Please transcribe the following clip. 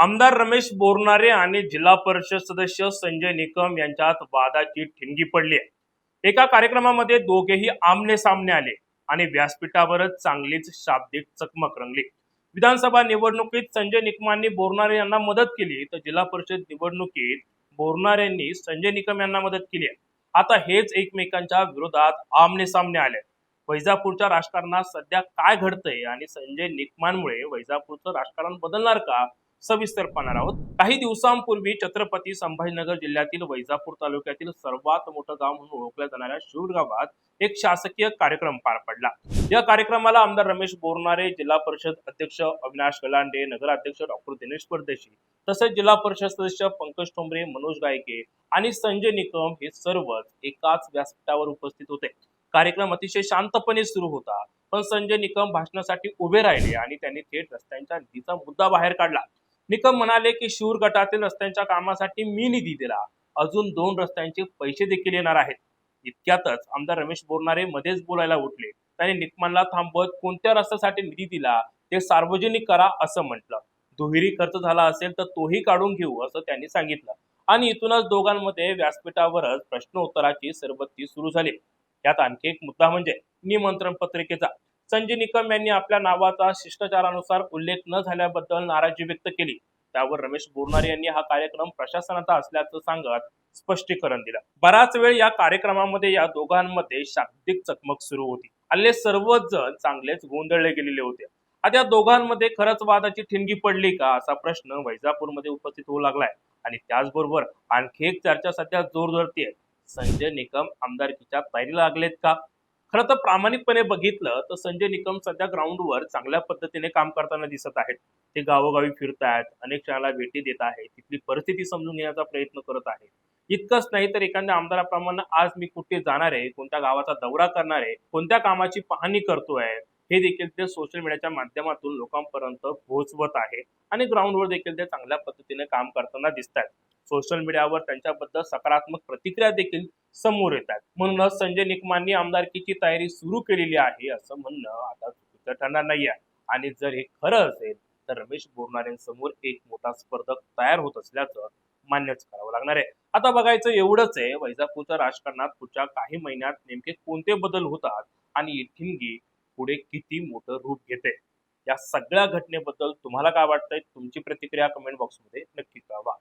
आमदार रमेश बोरनारे आणि जिल्हा परिषद सदस्य संजय निकम यांच्यात वादाची ठिणगी पडली आहे। एका कार्यक्रमामध्ये दोघेही आमने सामने आले आणि व्यासपीठावरच चांगलीच शाब्दिक चकमक रंगली। विधानसभा निवडणुकीत संजय निकमांनी बोरनारे यांना मदत केली तर जिल्हा परिषद निवडणुकीत बोरनारेंनी संजय निकम यांना मदत केली आहे। आता हेच एकमेकांच्या विरोधात आमने सामने आले। वैजापूरच्या राजकारणात सध्या काय घडतंय आणि संजय निकमांमुळे वैजापूरचं राजकारण बदलणार का, सविस्तर पाहणार आहोत। काही दिवसांपूर्वी छत्रपती संभाजीनगर जिल्ह्यातील वैजापूर तालुक्यातील सर्वात मोठं गाव म्हणून ओळखल्या जाणाऱ्या शिरूर गावात एक शासकीय कार्यक्रम पार पडला। या कार्यक्रमाला आमदार रमेश बोरनारे, जिल्हा परिषद अध्यक्ष अविनाश गलांडे, नगराध्यक्ष डॉक्टर दिनेश परदेशी, तसेच जिल्हा परिषद सदस्य पंकज ठोंबरे, मनोज गायके आणि संजय निकम हे सर्वच एकाच व्यासपीठावर उपस्थित होते। कार्यक्रम अतिशय शांतपणे सुरू होता, पण संजय निकम भाषणासाठी उभे राहिले आणि त्यांनी थेट रस्त्यांच्या निधीचा मुद्दा बाहेर काढला। निकम म्हणाले की शिरूर गटातील रस्त्यांच्या कामासाठी मी निधी दिला, अजून 2 रस्त्यांचे पैसे देखील येणार आहेत। इतक्यातच आमदार रमेश बोरनारे मध्येच बोलायला उठले। त्यांनी निकमांना थांबवत कोणत्या रस्त्यासाठी निधी दिला ते सार्वजनिक करा असं म्हटलं। दुहेरी खर्च झाला असेल तर तोही काढून घेऊ असं त्यांनी सांगितलं आणि इथूनच दोघांमध्ये व्यासपीठावरच प्रश्नोत्तराची सरबत्ती सुरू झाली। यात आणखी एक मुद्दा म्हणजे निमंत्रण पत्रिकेचा। संजय निकम यांनी आपल्या नावाचा शिष्टाचारानुसार उल्लेख न झाल्याबद्दल नाराजी व्यक्त केली। त्यावर रमेश बोरनारे यांनी हा कार्यक्रम प्रशासनाचा असल्याचं सांगत स्पष्टीकरण दिलं। बराच वेळ या कार्यक्रमामध्ये या दोघांमध्ये शाब्दिक चकमक सुरू होती। आले सर्वच जण चांगलेच गोंधळले गेलेले होते। आता या दोघांमध्ये खरंच वादाची ठिणगी पडली का असा प्रश्न वैजापूरमध्ये उपस्थित होऊ लागलाय आणि त्याचबरोबर आणखी एक चर्चा सध्या जोर धरतीये। संजय निकम आमदारकीच्या तयारीला लागलेत का? खरं तर प्रामाणिकपणे बघितलं तर संजय निकम सध्या ग्राउंडवर चांगल्या पद्धतीने काम करताना दिसत आहेत। ते गावोगावी फिरतायत, अनेक क्षणाला भेटी देत आहेत, तिथली परिस्थिती समजून घेण्याचा प्रयत्न करत आहेत। इतकंच नाही तर एखाद्या आमदाराप्रमाणे आज मी कुठे जाणार आहे, कोणत्या गावाचा दौरा करणार आहे, कोणत्या कामाची पाहणी करतोय हे देखील ते सोशल मीडियाच्या माध्यमातून लोकांपर्यंत पोहोचवत आहे आणि ग्राउंडवर देखील ते चांगल्या पद्धतीने काम करताना दिसत आहेत। सोशल मीडियावर त्यांच्याबद्दल सकारात्मक प्रतिक्रिया देखील समोर येतात। म्हणूनच संजय निकमांनी आमदारकीची तयारी सुरू केलेली आहे असं म्हणणं आता चुकीचं ठरणार नाहीये आणि जर हे खरं असेल तर रमेश बोरनारेंसमोर एक मोठा स्पर्धक तयार होत असल्याचं मान्यच करावं लागणार आहे। आता बघायचं एवढंच आहे, वैजापूरच्या राजकारणात पुढच्या काही महिन्यात नेमके कोणते बदल होतात आणि ही ठिणगी पुढे किती मोठं रूप घेते। या सगळ्या घटनेबद्दल तुम्हाला काय वाटतंय? तुमची प्रतिक्रिया कमेंट बॉक्समध्ये नक्की कळवा।